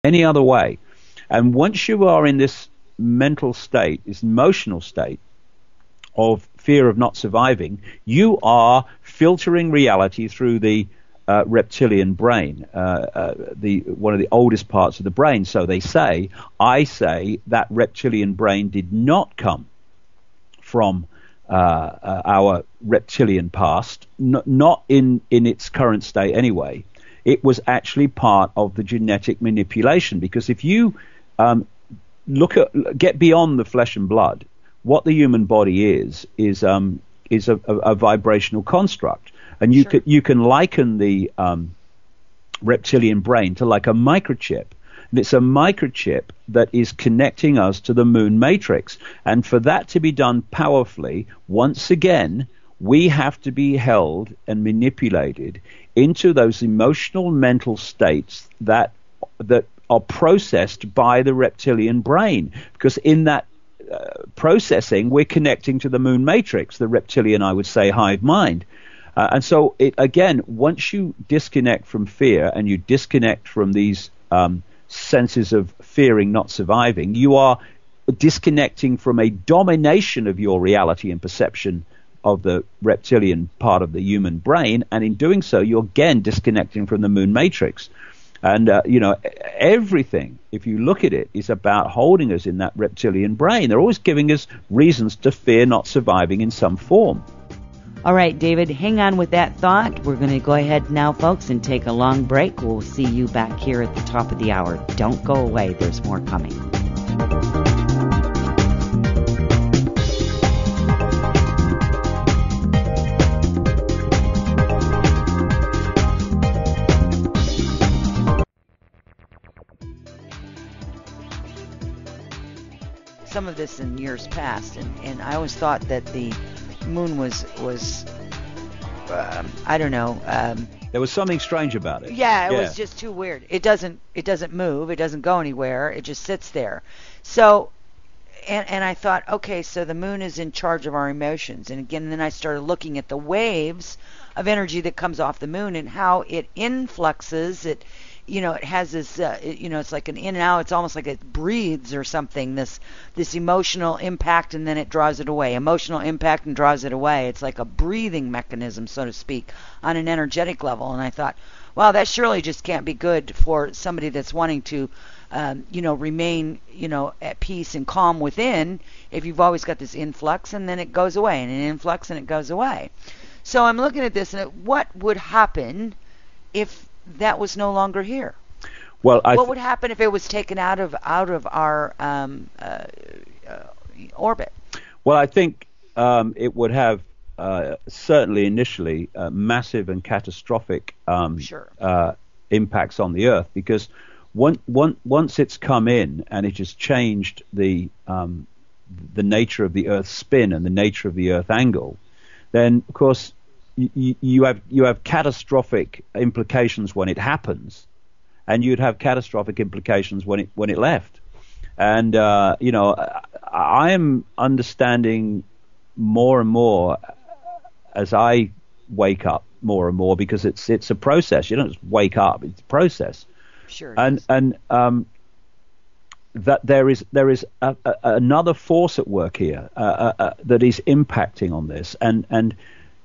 any other way. And once you are in this mental state, this emotional state of fear of not surviving, you are filtering reality through the reptilian brain, one of the oldest parts of the brain. So they say, I say that reptilian brain did not come from our reptilian past, not in its current state anyway. It was actually part of the genetic manipulation, because if you get beyond the flesh and blood, what the human body is a vibrational construct, and you can liken the reptilian brain to like a microchip. And it's a microchip that is connecting us to the moon matrix. And for that to be done powerfully, once again, we have to be held and manipulated into those emotional mental states that are processed by the reptilian brain. Because in that processing, we're connecting to the moon matrix, the reptilian, I would say, hive mind. And so, again, once you disconnect from fear and you disconnect from these senses of fearing not surviving, you are disconnecting from a domination of your reality and perception of the reptilian part of the human brain, and in doing so, you're again disconnecting from the moon matrix. And everything, if you look at it, is about holding us in that reptilian brain. They're always giving us reasons to fear not surviving in some form. All right, David, hang on with that thought. We're going to go ahead now, folks, and take a long break. We'll see you back here at the top of the hour. Don't go away. There's more coming. Some of this in years past, and I always thought that the moon was I don't know. There was something strange about it. Yeah, it was just too weird. It doesn't move. It doesn't go anywhere. It just sits there. So, and I thought, okay, so the moon is in charge of our emotions. And again, then I started looking at the waves of energy that comes off the moon and how it influxes it. It has this, it's like an in and out. It's almost like it breathes or something, this emotional impact, and then it draws it away. Emotional impact and draws it away. It's like a breathing mechanism, so to speak, on an energetic level. And I thought, wow, that surely just can't be good for somebody that's wanting to, remain, at peace and calm within, if you've always got this influx and then it goes away, and an influx and it goes away. So I'm looking at this, and what would happen if that was no longer here? Well, what would happen if it was taken out of our orbit? Well, I think it would have certainly initially massive and catastrophic impacts on the Earth, because once it's come in and it has changed the nature of the Earth's spin and the nature of the Earth angle, then of course you have catastrophic implications when it happens, and you'd have catastrophic implications when it left. And I am understanding more and more as I wake up more and more, because it's a process. You don't just wake up; it's a process. Sure. And that there is another force at work here that is impacting on this, and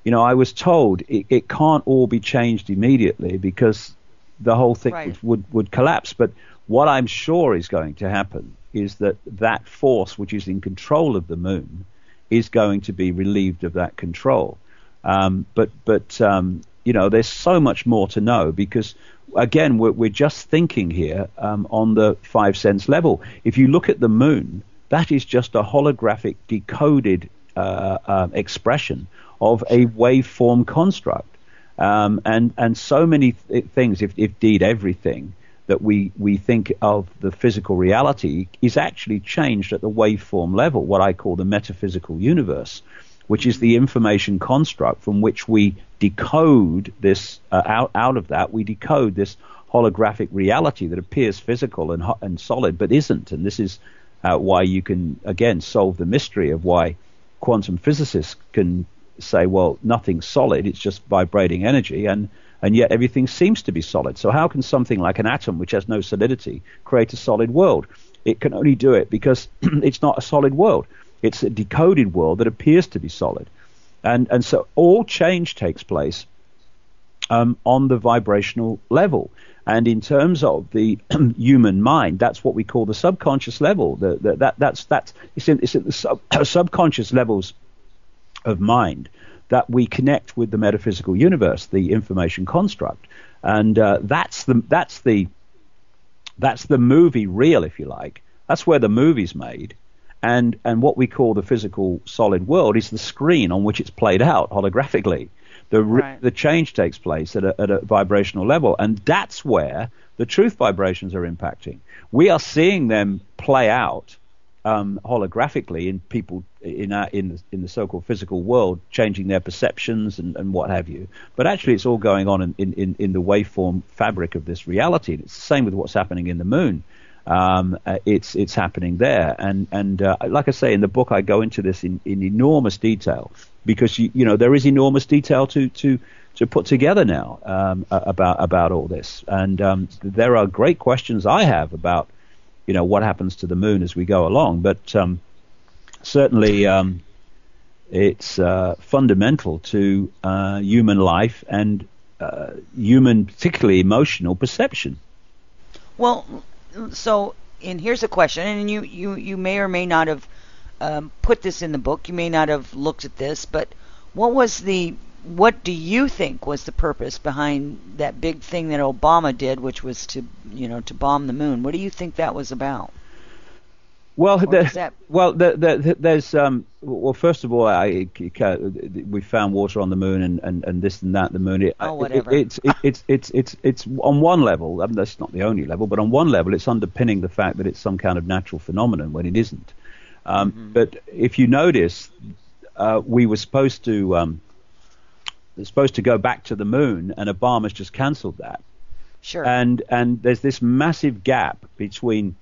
I was told it can't all be changed immediately, because the whole thing would collapse. But what I'm sure is going to happen is that force which is in control of the moon is going to be relieved of that control. But there's so much more to know, because again, we're just thinking here on the 5 sense level. If you look at the moon, that is just a holographic decoded expression of a waveform construct, and so many things, if indeed everything that we think of the physical reality, is actually changed at the waveform level, what I call the metaphysical universe, which is the information construct from which we decode this, out of that, we decode this holographic reality that appears physical and solid, but isn't. And this is why you can, again, solve the mystery of why quantum physicists can say, well, nothing's solid, it's just vibrating energy. And and yet everything seems to be solid. So how can something like an atom, which has no solidity, create a solid world? It can only do it because it's not a solid world. It's a decoded world that appears to be solid. And so all change takes place on the vibrational level. And in terms of the human mind, that's what we call the subconscious level. It's in the subconscious levels of mind that we connect with the metaphysical universe, the information construct, and that's the movie reel, if you like. That's where the movie's made, and what we call the physical solid world is the screen on which it's played out holographically. The change takes place at a vibrational level, and that's where the truth vibrations are impacting. We are seeing them play out holographically in people in the so-called physical world, changing their perceptions and what have you. But actually, it's all going on in the waveform fabric of this reality. And it's the same with what's happening in the moon. It's happening there, and like I say in the book, I go into this in enormous detail because you know there is enormous detail to put together now about all this, and there are great questions I have about what happens to the moon as we go along, but certainly it's fundamental to human life and human, particularly emotional perception. Well, so, and here's a question, and you may or may not have put this in the book, you may not have looked at this, but what do you think was the purpose behind that big thing that Obama did, which was to bomb the moon? What do you think that was about? Well, there's first of all, we found water on the moon and this and that. The moon, whatever. It's on one level. I mean, that's not the only level, but on one level, it's underpinning the fact that it's some kind of natural phenomenon when it isn't. But if you notice, we were supposed to go back to the moon, and Obama's just cancelled that. Sure. And there's this massive gap between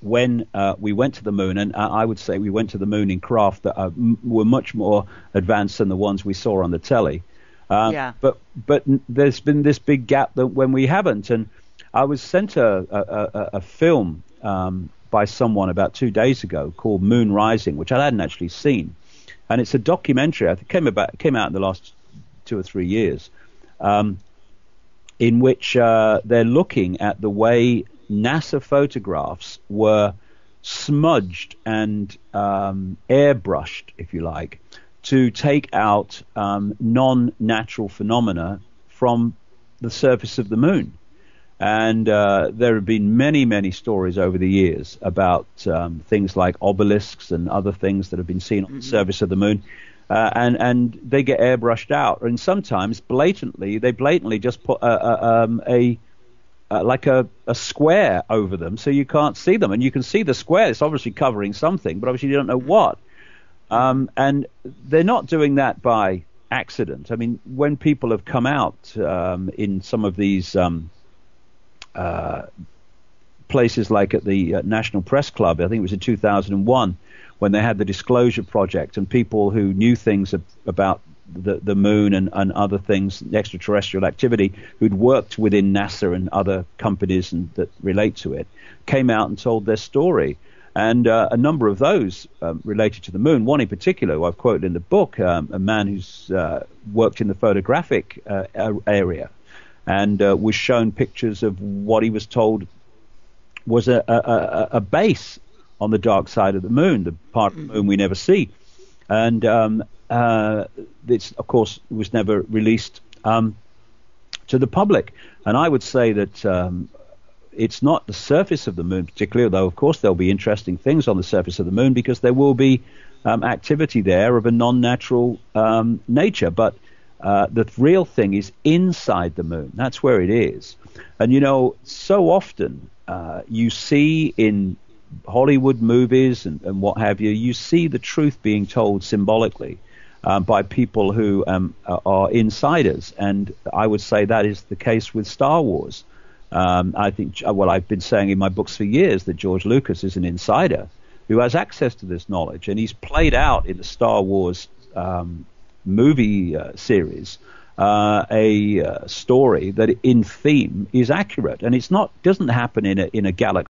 when we went to the moon, and I would say we went to the moon in craft that were much more advanced than the ones we saw on the telly. But there's been this big gap that when we haven't. And I was sent a film by someone about 2 days ago called Moon Rising, which I hadn't actually seen, and it's a documentary. I think it came out in the last 2 or 3 years, in which they're looking at the way NASA photographs were smudged and airbrushed, if you like, to take out non-natural phenomena from the surface of the moon. And there have been many, many stories over the years about things like obelisks and other things that have been seen on the surface of the moon. And they get airbrushed out, and sometimes they blatantly just put like a square over them, so you can't see them, and you can see the square. It's obviously covering something, but obviously you don't know what. And they're not doing that by accident. I mean, when people have come out in some of these places, like at the National Press Club, I think it was in 2001. When they had the Disclosure Project, and people who knew things about the moon and other things, extraterrestrial activity, who'd worked within NASA and other companies that relate to it, came out and told their story. And a number of those related to the moon. One in particular, who I've quoted in the book, a man who's worked in the photographic area, and was shown pictures of what he was told was a base on the dark side of the moon, the part of the moon we never see. And this, of course, was never released to the public. And I would say that it's not the surface of the moon particularly, though, of course, there'll be interesting things on the surface of the moon because there will be activity there of a non-natural nature. But the real thing is inside the moon. That's where it is. And, so often you see in Hollywood movies and what have you, you see the truth being told symbolically by people who are insiders, and I would say that is the case with Star Wars. I think, I've been saying in my books for years that George Lucas is an insider who has access to this knowledge, and he's played out in the Star Wars movie series a story that in theme is accurate, and it's not doesn't happen in a galaxy